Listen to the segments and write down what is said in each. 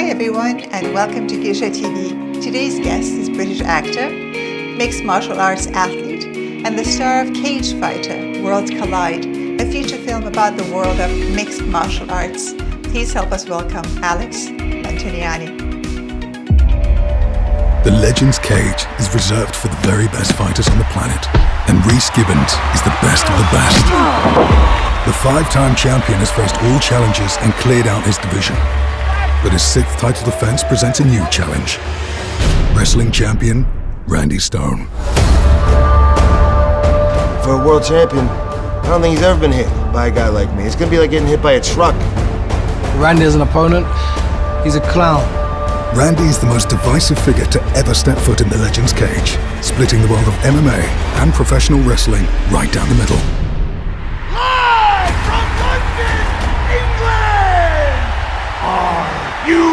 Hi everyone and welcome to Geisha TV. Today's guest is British actor, mixed martial arts athlete, and the star of Cagefighter, Worlds Collide, a feature film about the world of mixed martial arts. Please help us welcome Alex Montagnani. The Legends Cage is reserved for the very best fighters on the planet, and Rhys Gibbons is the best of the best. The five-time champion has faced all challenges and cleared out his division. But his sixth title defense presents a new challenge. Wrestling champion, Randy Stone. For a world champion, I don't think he's ever been hit by a guy like me. It's gonna be like getting hit by a truck. Randy as an opponent, he's a clown. Randy is the most divisive figure to ever step foot in the Legends Cage, splitting the world of MMA and professional wrestling right down the middle. Live from London, England! Are you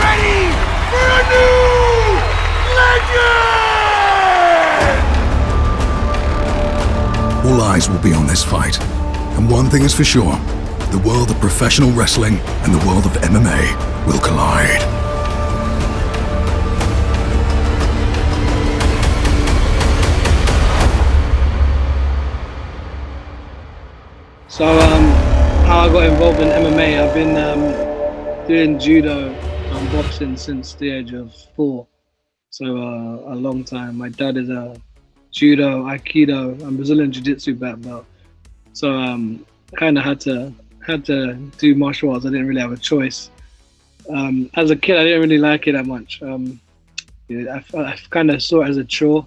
ready for a new legend? All eyes will be on this fight, and one thing is for sure, the world of professional wrestling and the world of MMA will collide. So how I got involved in MMA, I've been doing judo and boxing since the age of 4. So a long time. My dad is a judo, aikido and Brazilian jiu-jitsu black belt. So kind of had to do martial arts. I didn't really have a choice. As a kid, I didn't really like it that much. I kind of saw it as a chore.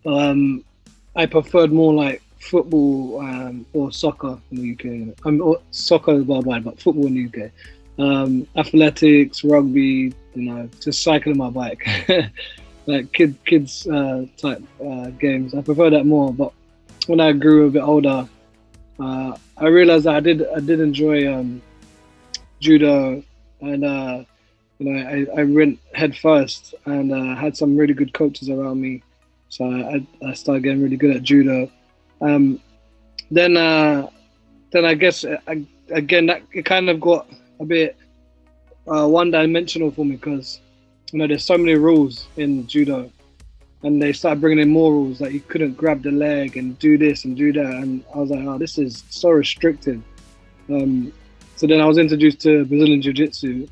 I preferred more like football or soccer in the UK. Soccer is worldwide, but football in the UK. Athletics, rugby, just cycling my bike, like kids type games. I prefer that more. But when I grew a bit older, I realized that I did enjoy judo, and I went head first and had some really good coaches around me. So I started getting really good at judo. Then I guess again that it kind of got a bit one-dimensional for me, because there's so many rules in judo, and they started bringing in more rules, like you couldn't grab the leg and do this and do that, and I was like, oh, this is so restricted. So then I was introduced to Brazilian jiu-jitsu,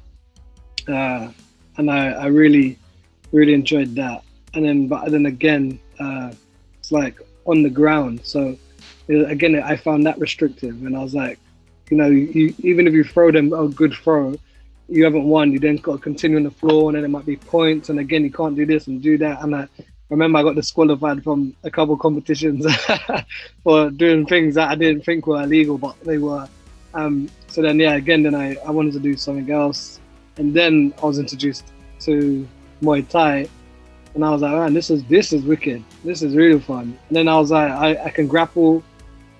and I really enjoyed that. And then again, it's like on the ground, so again I found that restrictive, and I was like, you, even if you throw them a good throw, you haven't won. You then got to continue on the floor, and then it might be points, and again you can't do this and do that. And I remember I got disqualified from a couple of competitions for doing things that I didn't think were illegal, but they were. So then then I wanted to do something else, and then I was introduced to Muay Thai. And I was like, man, this is wicked. This is really fun. And then I was like, I can grapple.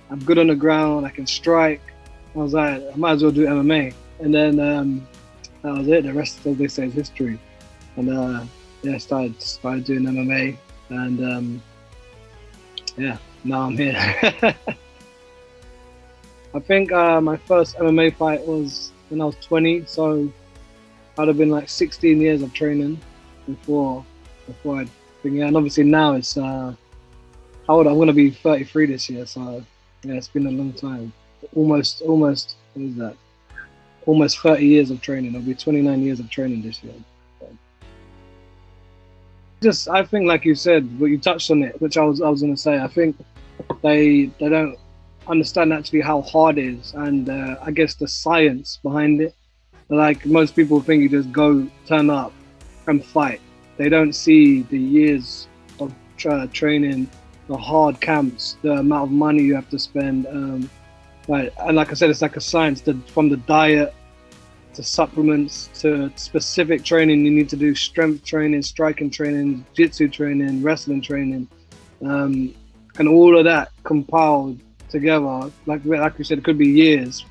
I'm good on the ground. I can strike. I was like, I might as well do MMA. And then that was it. The rest, as they say, is history. And I started doing MMA. And now I'm here. I think my first MMA fight was when I was 20. So I'd have been like 16 years of training before I'd been, and obviously now it's how old? I'm gonna be 33 this year, so yeah, it's been a long time. Almost what is that? Almost 30 years of training. It'll be 29 years of training this year. So. I think, like you said, what you touched on it, which I was gonna say. I think they don't understand actually how hard it is, and I guess the science behind it. Like most people think you just go, turn up, and fight. They don't see the years of training, the hard camps, the amount of money you have to spend. And like I said, it's like a science. From the diet to supplements to specific training you need to do: strength training, striking training, jiu-jitsu training, wrestling training, and all of that compiled together. Like you said, it could be years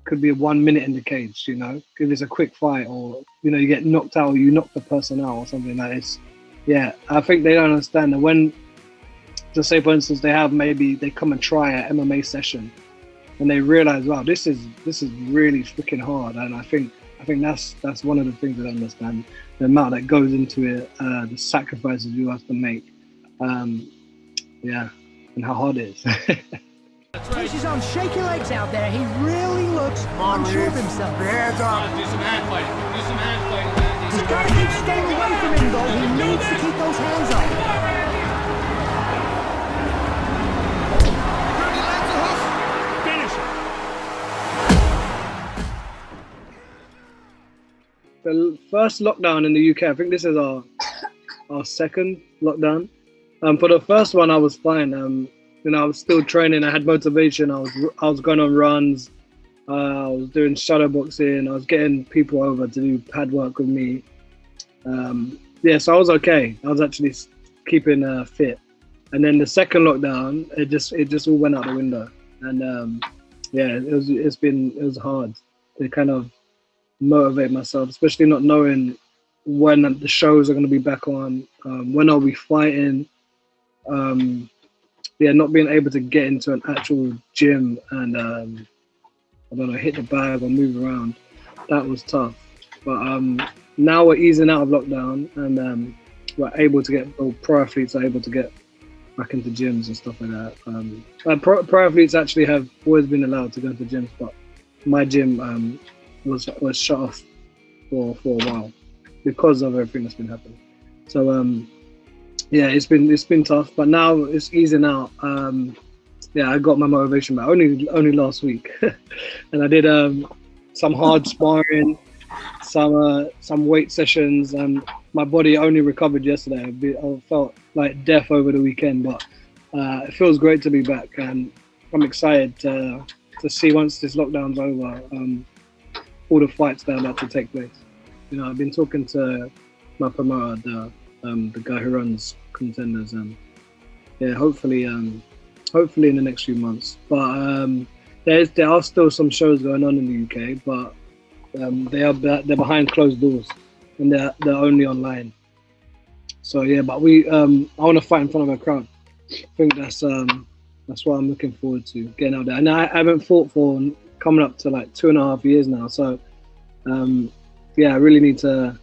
could be 1 minute in the cage, if it's a quick fight, or you get knocked out, or you knock the person out or something like this. Yeah, I think they don't understand that. When, just say for instance, they come and try an MMA session, and they realize, wow, this is really freaking hard. And I think I think that's one of the things that I understand. The amount that goes into it, the sacrifices you have to make, and how hard it is. Takes his own shaky legs out there. He really looks unsure of himself. Hands up. Do some hand fighting. Do some hand fighting, man. He's got to keep staying away from him, though. He needs to keep those hands up. Finish it. The first lockdown in the UK, I think this is our second lockdown. For the first one, I was fine. I was still training. I had motivation. I was going on runs. I was doing shadow boxing. I was getting people over to do pad work with me. So I was okay. I was actually keeping fit. And then the second lockdown, it just all went out the window. And it was hard to kind of motivate myself, especially not knowing when the shows are going to be back on, when I'll be fighting. Not being able to get into an actual gym and hit the bag or move around, that was tough. But now we're easing out of lockdown, and we're able to get, pro athletes are able to get back into gyms and stuff like that. Pro athletes actually have always been allowed to go into gyms, but my gym was shut off for a while because of everything that's been happening. So it's been tough, but now it's easing out. I got my motivation back only last week, and I did some hard sparring, some weight sessions, and my body only recovered yesterday. I felt like death over the weekend, but it feels great to be back, and I'm excited to see once this lockdown's over, all the fights that are about to take place. I've been talking to my promoter, the guy who runs Contenders, and hopefully in the next few months. But there are still some shows going on in the UK, but they're behind closed doors, and they're only online. So but I want to fight in front of a crowd. I think that's what I'm looking forward to, getting out there. And I haven't fought for coming up to like 2.5 years now. So I really need to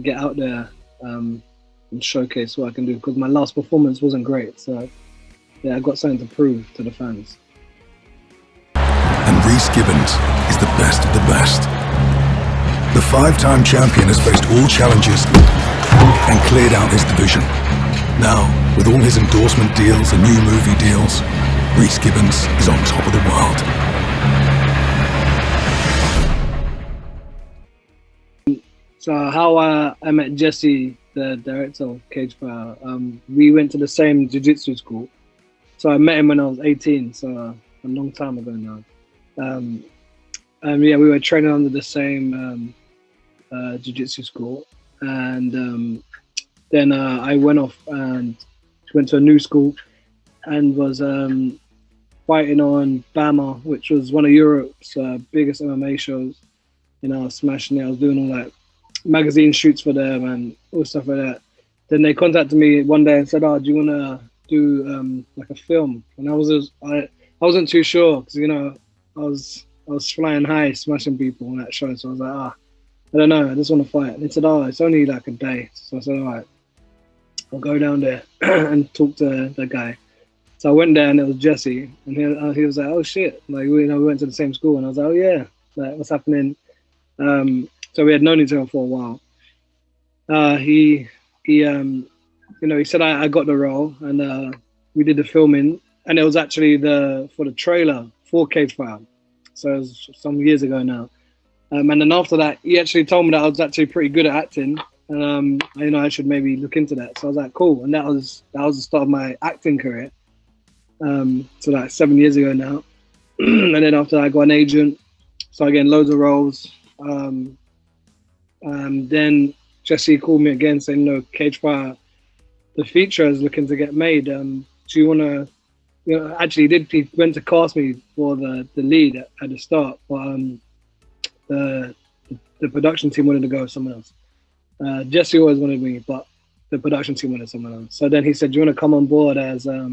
get out there and showcase what I can do, because my last performance wasn't great. So I got something to prove to the fans. And Rhys Gibbons is the best of the best. The 5-time champion has faced all challenges and cleared out his division. Now, with all his endorsement deals and new movie deals, Rhys Gibbons is on top of the world. So how I met Jesse, the director of Cagefighter, we went to the same jiu-jitsu school. So I met him when I was 18, so a long time ago now. We were training under the same jiu-jitsu school. And then I went off and went to a new school and was fighting on Bama, which was one of Europe's biggest MMA shows. I was smashing it. I was doing all that magazine shoots for them and all stuff like that. Then they contacted me one day and said, "Oh, do you want to do like a film?" And I wasn't too sure, because I was flying high, smashing people on that show. So I was like, I don't know, I just want to fight. And they said, "Oh, it's only like a day." So I said, "All right, I'll go down there and talk to the guy." So I went there and it was Jesse, and he was like, "Oh shit!" Like we went to the same school, and I was like, "Oh yeah, like what's happening?" So we had known each other for a while. He said I got the role, and we did the filming, and it was actually for the trailer for Cagefighter. So it was some years ago now. And then after that, he actually told me that I was actually pretty good at acting, and I should maybe look into that. So I was like, cool, and that was the start of my acting career. So like 7 years ago now. And then after that, I got an agent, so again loads of roles. Then Jesse called me again saying, "No, Cagefighter, the feature is looking to get made. Do you want to?" Actually, he went to cast me for the lead at the start, but the production team wanted to go with someone else. Jesse always wanted me, but the production team wanted someone else. So then he said, "Do you want to come on board as a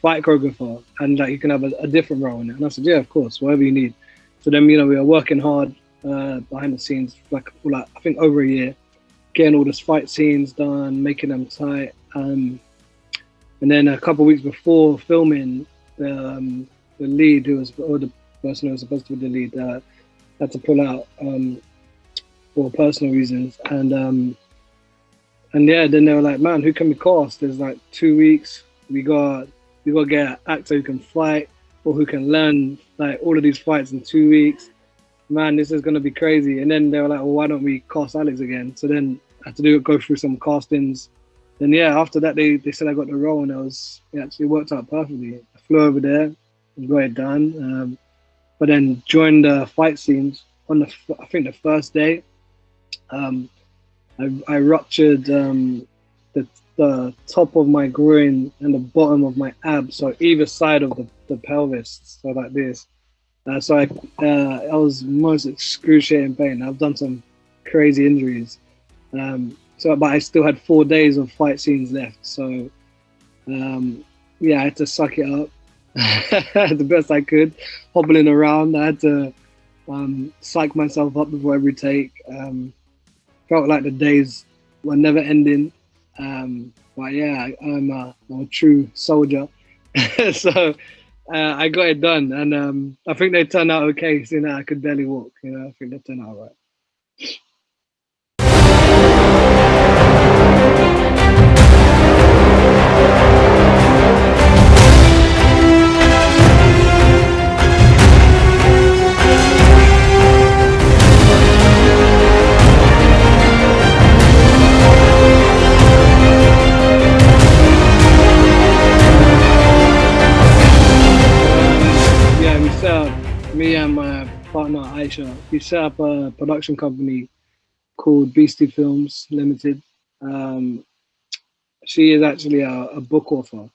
fight choreographer, and like you can have a different role in it?" And I said, "Yeah, of course, whatever you need." So then we were working hard behind the scenes, for I think over a year, getting all the fight scenes done, making them tight. And then a couple of weeks before filming, the lead, or the person who was supposed to be the lead, had to pull out for personal reasons. And yeah, then they were like, man, who can we cast? There's like 2 weeks. We got to get an actor who can fight or who can learn like all of these fights in 2 weeks. Man, this is gonna be crazy. And then they were like, well, why don't we cast Alex again? So then I had to go through some castings. Then yeah, after that they said I got the role, and it actually worked out perfectly. I flew over there, got it done. But then during the fight scenes on I think the first day, I ruptured the top of my groin and the bottom of my abs, so either side of the pelvis, so like this. So I was most excruciating pain. I've done some crazy injuries. But I still had 4 days of fight scenes left. So yeah, I had to suck it up the best I could, hobbling around. I had to psych myself up before every take. Felt like the days were never ending. But yeah, I'm a true soldier. So I got it done, and I think they turned out okay, seeing that I could barely walk. I think they turned out all right. Me and my partner Aisha, we set up a production company called Beastie Films Limited. She is actually a book author,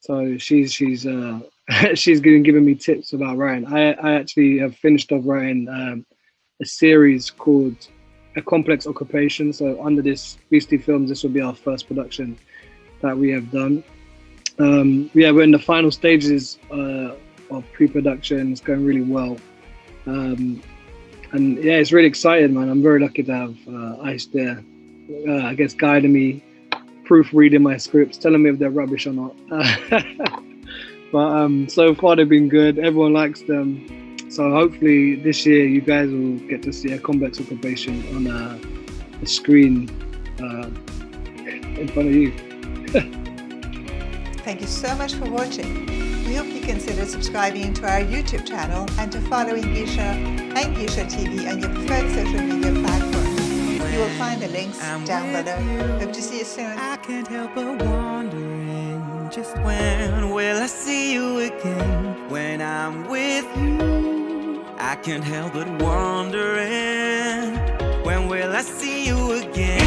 so she's she's been giving me tips about writing. I actually have finished off writing a series called A Complex Occupation. So under this Beastie Films, this will be our first production that we have done. Yeah, we're in the final stages of pre-production. It's going really well, and yeah, it's really exciting, man. I'm very lucky to have Ice there, I guess, guiding me, proofreading my scripts, telling me if they're rubbish or not. But so far they've been good. Everyone likes them, so hopefully this year you guys will get to see A Complex Occupation on a screen in front of you. Thank you so much for watching. We hope you consider subscribing to our YouTube channel and to following Gisha and Gisha TV on your preferred social media platform. You will find the links down below. Hope to see you soon. I can't help but wondering, just when will I see you again? When I'm with you, I can't help but wondering, when will I see you again?